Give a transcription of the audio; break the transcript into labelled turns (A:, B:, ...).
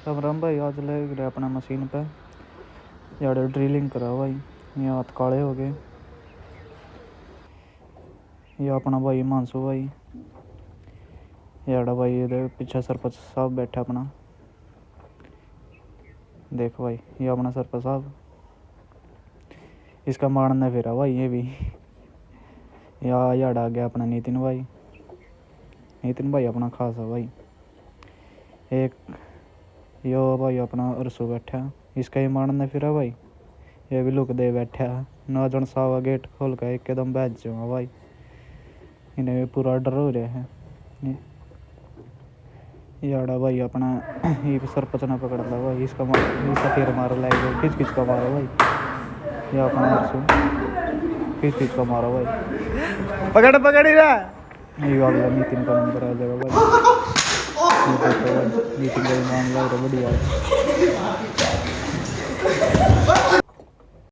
A: राम भाई आज ले गए अपना मशीन पे यार ड्रिलिंग करा भाई। ये हाथ काले हो गए। ये अपना भाई मानसू भाई यार भाई ये पीछे सरपंच साहब बैठा अपना। देख भाई ये अपना सरपंच साहब इसका मारना फिरा भाई ये भी। यार आ गया अपना नितिन भाई अपना खास है भाई। एक यो भाई अपना रसू बैठा इसका ही मारना फिरा भाई। ये भी लुक दे बैठा ना जन सावा गेट खोल कर एकदम बैठ जाऊँ भाई। इन्हें भी पूरा डर हो रहा है। याड़ा भाई अपना ये सरपंच ने पकड़ ला भाई। इसका फिर मारो लाएगा खिच का मारो भाई। ये अपना रसू खिच का मारो भाई।
B: पकड़ ही रहा।
A: ये अगला नितिन का नंबर आ जाएगा भाई। नितिन का मान लो बढ़िया।